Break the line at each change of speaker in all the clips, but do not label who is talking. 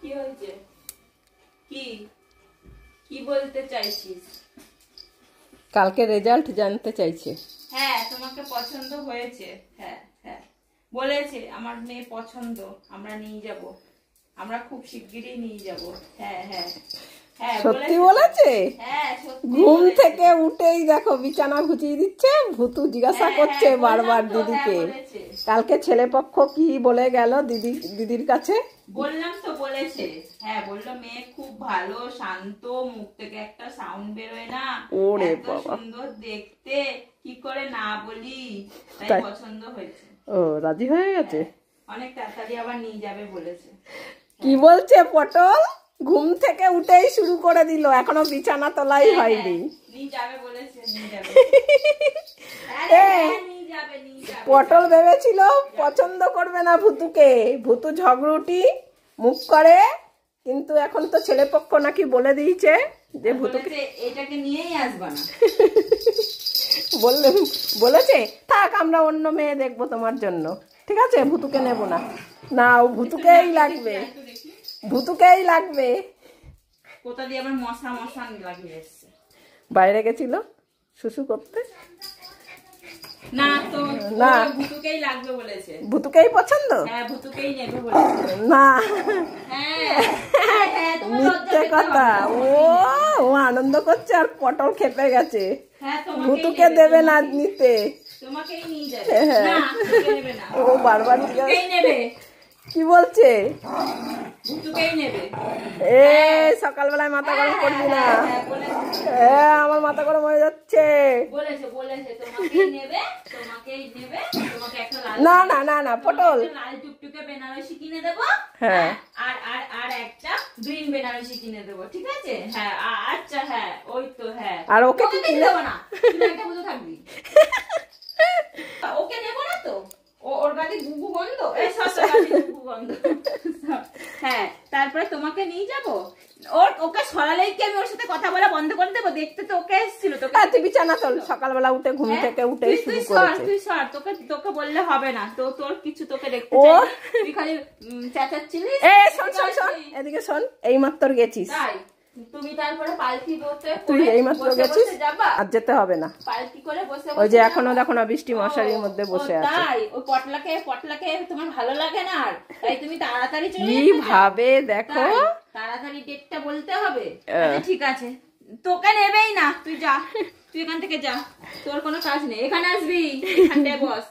কি হয়েছে? কি কি বলতে চাইছিস?
কালকে রেজাল্ট জানতে চাইছে।
হ্যাঁ, তোমাকে পছন্দ হয়েছে। হ্যাঁ হ্যাঁ, বলেছে আমার মেয়ে পছন্দ, আমরা নিয়ে যাব, আমরা খুব শিগগিরই নিয়ে যাব। হ্যাঁ হ্যাঁ হ্যাঁ,
সত্যি বলেছে?
হ্যাঁ সত্যি।
ঘুম থেকে উঠেই দেখো বিছানা গুছিয়ে দিচ্ছে, ভুতু জিজ্ঞাসা করছে বারবার দিদিকে। কালকে ছেলেপক্ষ কি বলে গেল দিদির কাছে?
বললাম তো, বলেছে। হ্যাঁ, বললো মেয়ে খুব ভালো, শান্ত, মুখ থেকে একটা সাউন্ড বেরোয় না,
ওরে
এত
বাবা,
সুন্দর দেখতে, কি করে না বলি, তাই পছন্দ হয়েছে।
ও, রাজি হয়ে গেছে।
অনেক তাড়াতাড়ি আবার নিয়ে যাবে বলেছে।
কি বলছে পটল? ঘুম থেকে উঠেই শুরু করে দিল, এখনো বিছানা তোলাই হয়নি।
নিয়ে যাবে বলেছে, নিয়ে যাবে।
পটল ভেবেছিল পছন্দ করবে না ভুতুকে, ভুতু ঝগড়ুটি মুখ করে, কিন্তু এখন তো ছেলেপক্ষ নাকি বলে দিয়েছে যে ভুতুকে
এটাকে নিয়েই আসবা না।
বলেছে থাক, আমরা অন্য মেয়ে দেখবো তোমার জন্য, ঠিক আছে, ভুতুকে নেব না। না, ও ভুতুকেই লাগবে, ভুতুকেই লাগবে।
কোথা দিয়ে আবার মশা মশা লাগিয়ে এসছে।
বাইরে গেছিল শুশু করতে।
না তো, না, ভুতুকেই লাগবে বলেছে।
ভুতুকেই পছন্দ?
হ্যাঁ, ভুতুকেই নেবে বলেছে।
না,
হ্যাঁ,
মিথ্যে কথা। ও আনন্দ করছে আর পটল খেপে গেছে। ভুতুকে দেবে না নিতে,
তোমাকেই নিয়ে যাবে। না, নেবে না।
ও বারবার
নেবে।
কি বলছে?
ভুতুকেই নেবে।
সকালবেলায় মাথা গরম করবি না। আমার মাথা গরম হয়ে যাচ্ছে।
বলেছে বলেছে তোমাকেই নেবে, তোমাকেই নেবে, তোমাকে একটা
না না না না পটল
লাল টুকটুকে বেনারসি কিনে দেবো।
হ্যাঁ,
আর আর আর একটা গ্রিন বেনারসি কিনে দেবো, ঠিক আছে? হ্যাঁ, আচ্ছা, হ্যাঁ, ওই তো। হ্যাঁ,
আর ওকে কি কিনে
দেবো না, তুই একটা বুঝে থাকবি। ওকে নেবো না তো, ওর গাড়ি গুগু বন্ধ, গুগু বন্ধ। হ্যাঁ, তারপরে তোমাকে নিয়ে যাবো। ওকে সরালেই কি আমি ওর সাথে কথা বলা বন্ধ করে দেবো? দেখতে তো ওকে এসেছিল।
তুই বিছানা তোল, সকালবেলা উঠে ঘুম থেকে উঠে শুরু করেছে।
তুই সর, তোকে বললে হবে না তো, তোর কিছু তোকে দেখতে চাই না, তুই খালি চেঁচাচ্ছিলিস।
শোন শোন শোন, এদিকে শোন, এইমাত্র গেছিস
তাই তুমি, তারপরে পালকি বসে
তুই এইমাত্র গেছিস, আর যেতে হবে না।
পালকি করে বসে
ওই যে এখনো দেখো না বৃষ্টি মশারির মধ্যে বসে আছে।
তাই ওই পটলাকে তোমার ভালো লাগে না, আর তাই তুমি তাড়াতাড়ি চলে
কি ভাবে দেখো,
তাড়াতাড়ি ডেটটা বলতে হবে। ঠিক আছে, তোকে নেবেই না, তুই যা, তুই এখান থেকে যা, তোর কোনো কাজ নেই, এখানে আসবি, এখানটায় বস।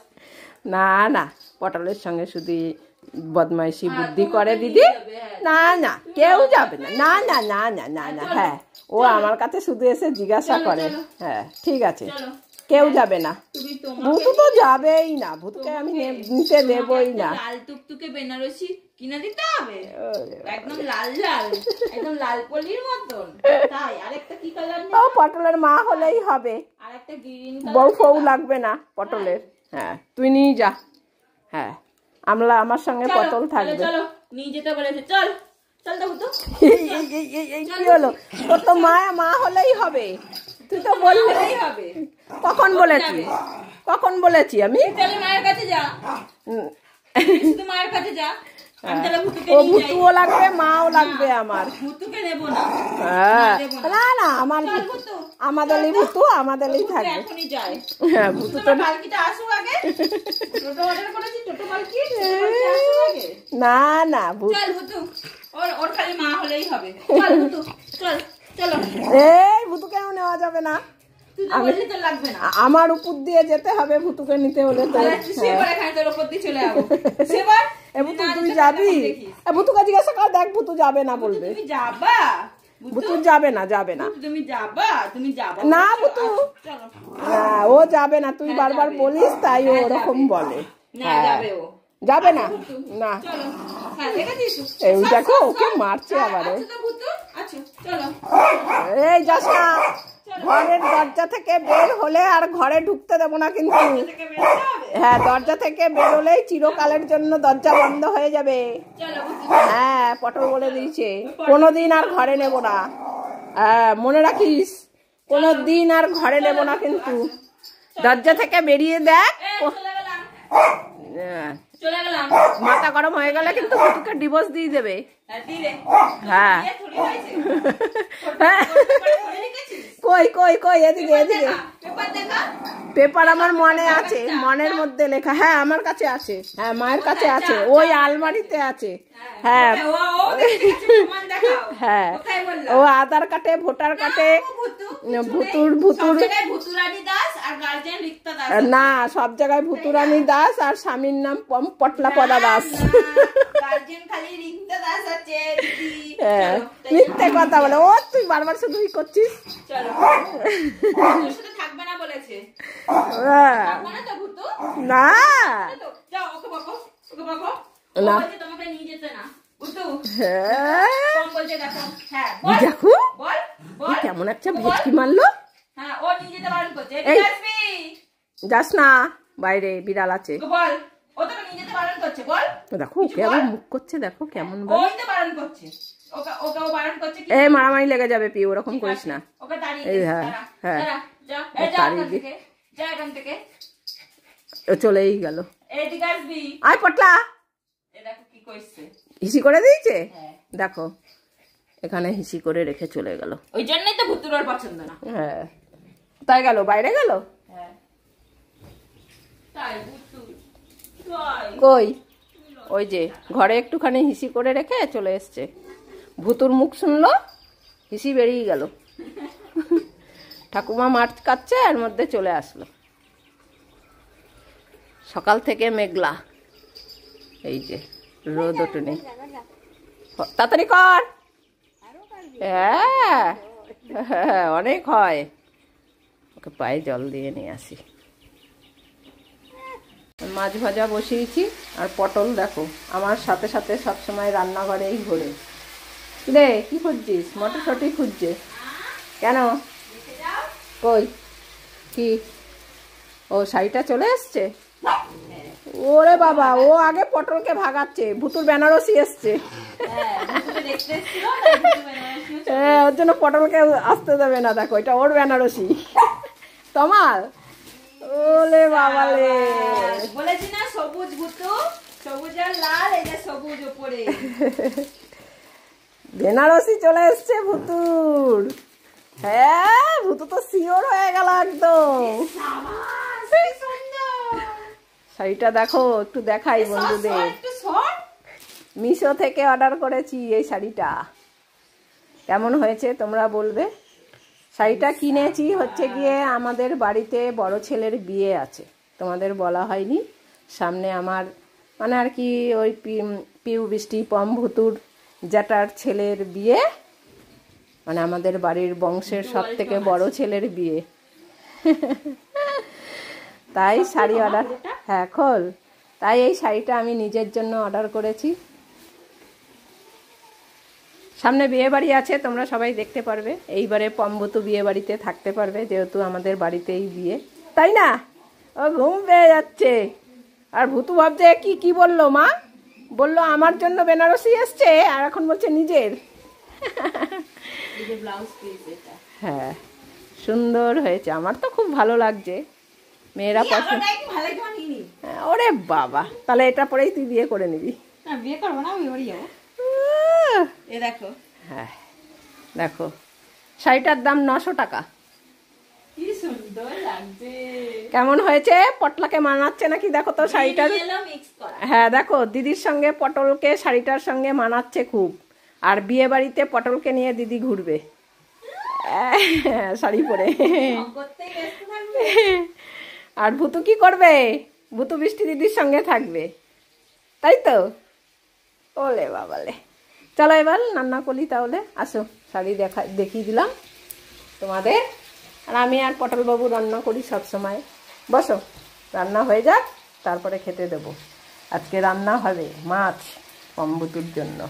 না না, পটলের সঙ্গে শুধু বদমাইশি বুদ্ধি করে দিদি। না না, কেউ যাবে না, না না না না না না। হ্যাঁ, ও আমার কাছে শুধু এসে জিজ্ঞাসা করে। হ্যাঁ ঠিক আছে, কেউ যাবে না, ভুতু তো যাবেই না, ভুতুকে আমি নিতে দেবই না।
লাল টুকটুকে বেনারসি কিনে দিতে হবে, একদম লাল লাল, একদম লাল পলির মতন। তাই আরেকটা কি কালার নেই?
ও পটলের মা হলেই হবে,
আরেকটা গ্রিন,
বউ ফউ লাগবে না পটলের। হ্যাঁ, তুই নিয়ে যা। হ্যাঁ, আমার সঙ্গে পটল থাকবে।
চলো, নিয়ে যেতে বলেছে, চল চল তো ভুতু।
কি হলো? তোর তো মা হলেই হবে, তুই তো বললেই হবে। কখন বলেছি, কখন বলেছি আমি?
মায়ের কাছে যা, শুধু মায়ের কাছে যা।
ও ভুতুও লাগবে, মাও লাগবে আমার।
ভুতুকে নেবো না।
হ্যাঁ, না না, আমাদেরই ভুতু, আমাদেরই থাকবে। হ্যাঁ, ভুতু তো
পালকিটা আসুক আগে, টোটো অর্ডার করেছি, টোটো পালকি।
না না,
চল ভুতু, ওর খালি মা হলেই হবে। চল ভুতু, চল চলো।
এই ভুতুকেও নেওয়া যাবে না, আমার উপর দিয়ে যেতে হবে ভুতুকে নিতে হলে। তো তুই যাবি? ভুতুকে জিজ্ঞাসা কর, দেখ ভুতু যাবে না বলবে। ভুতু যাবে না, যাবে না, না ভুতু, ও যাবে না, তুই বারবার বলিস তাই ও ওরকম বলে। যাবে না, না, এই দেখো ওকে মারছে আবার। এই যাস না, ঘরের দরজা থেকে বের হলে আর ঘরে ঢুকতে দেবো না কিন্তু। হ্যাঁ, দরজা থেকে বের হলেই চিরকালের জন্য দরজা বন্ধ হয়ে যাবে। হ্যাঁ, পটল বলে দিয়েছে, কোনোদিন আর ঘরে নেব না। হ্যাঁ, মনে রাখিস, কোনোদিন আর ঘরে নেব না কিন্তু। দরজা থেকে বেরিয়ে দেখ।
চলে গেলাম।
মাথা গরম হয়ে গেলে কিন্তু ভুতুকে ডিভোর্স দিয়ে দেবে। হ্যাঁ কই কই কই এদিকে এদিকে পেপার আমার মনে আছে, মনের মধ্যে লেখা। হ্যাঁ আমার কাছে আছে, হ্যাঁ মায়ের কাছে আছে, ওই আলমারিতে আছে। হ্যাঁ হ্যাঁ ও আধার কার্ডে ভোটার কার্ডে ভুতুর না, সব জায়গায় ভুতুরানী দাস আর স্বামীর নাম পটলা পদা দাস। মিথ্যে কথা বলে ও, তুই বারবার শুধুই করছিস। না দেখো কেমন একটা ভেটকি মারলো। যাস না বাইরে, বিড়াল আছে। দেখো কেমন মুখ করছে, দেখো কেমন এই মারামারি লেগে যাবে পি, ওরকম করিস না। এই হ্যাঁ হ্যাঁ চলেই গেল। আয় পটলা, হিসি করে দিয়েছে দেখো, এখানে হিসি করে রেখে চলে গেল।
ওই জন্যই তো ভুতুর পছন্দ না।
হ্যাঁ তাই গেল, বাইরে গেল। কই ওই যে ঘরে একটুখানি হিসি করে রেখে চলে এসছে। ভুতুর মুখ শুনলো, হিসি বেরিয়ে গেল। ঠাকুমা মাছ কাটছে, এর মধ্যে চলে আসলো। সকাল থেকে মেঘলা, এই যে রোদ ওঠে নেই। তাড়াতাড়ি কর। হ্যাঁ হ্যাঁ অনেক হয়। ওকে পায়ে জল দিয়ে নিয়ে আসি। মাছ ভাজা বসিয়েছি, আর পটল দেখো আমার সাথে সাথে সবসময় রান্নাঘরেই ঘোরে। রে কি খুঁজছিস? মটরশুঁটি খুঁজছে কেন? কই কি ও শাড়িটা চলে এসছে? ওরে বাবা, ও আগে পটলকে ভাগাচ্ছে। ভুতুর বেনারসি এসছে, হ্যাঁ ওর জন্য পটলকে আসতে দেবে না। দেখো এটা ওর বেনারসি। তোমার ওলে বাবালে,
বলেছি না সবুজ ভুতু, সবুজ আর লাল, এই যে সবুজ উপরে
বেনারসি চলে এসছে ভুতুর। হ্যাঁ ভুতু তো শিওর হয়ে গেল একদম। শাড়িটা দেখো, একটু দেখাই বন্ধুদের। মিশো থেকে অর্ডার করেছি এই শাড়িটা, কেমন হয়েছে তোমরা বলবে। শাড়িটা কিনেছি হচ্ছে গিয়ে আমাদের বাড়িতে বড় ছেলের বিয়ে আছে, তোমাদের বলা হয়নি। সামনে আমার মানে আর কি ওই পিউ বৃষ্টি পম ভুতুর জ্যাঠার ছেলের বিয়ে, মানে আমাদের বাড়ির বংশের সব থেকে বড় ছেলের বিয়ে। তাই শাড়ি অর্ডার, হ্যাঁ খোল। তাই এই শাড়িটা আমি নিজের জন্য অর্ডার করেছি। সামনে বিয়ে বাড়ি আছে, তোমরা সবাই দেখতে পারবে। এইবারে পম্বতু বিয়ে বাড়িতে থাকতে পারবে, যেহেতু আমাদের বাড়িতেই বিয়ে, তাই না? ও ঘুম পেয়ে যাচ্ছে। আর ভুতু ভাবছে কি কি বললো মা, বললো আমার জন্য বেনারসি এসছে, আর এখন বলছে নিজের। হ্যাঁ সুন্দর হয়েছে, আমার তো খুব ভালো লাগছে। মেয়েরা পছন্দ। ওরে বাবা, তাহলে এটা পরেই তুই বিয়ে করে নিবি।
বিয়ে করবো না, বিয়ে বাড়ি যাবো। দেখো
হ্যাঁ দেখো শাড়িটার দাম 900 টাকা।
কি সুন্দর লাগছে।
কেমন হয়েছে? পটলাকে মানাচ্ছে নাকি দেখো তো শাড়িটার। হ্যাঁ দেখো দিদির সঙ্গে পটলকে শাড়িটার সঙ্গে মানাচ্ছে খুব। আর বিয়ে বাড়িতে পটলকে নিয়ে দিদি ঘুরবে শাড়ি পরে। আর ভুতু কি করবে? ভুতু বৃষ্টি দিদির সঙ্গে থাকবে, তাই তো? ওলে বাবালে, চলো এবার রান্না করি তাহলে। আসো, শাড়ি দেখিয়ে দিলাম তোমাদের। আর আমি আর পটলবাবু রান্না করি সব সময়। বসো, রান্না হয়ে যাক, তারপরে খেতে দেবো। আজকে রান্না হবে মাছ পম্বুতুর জন্য।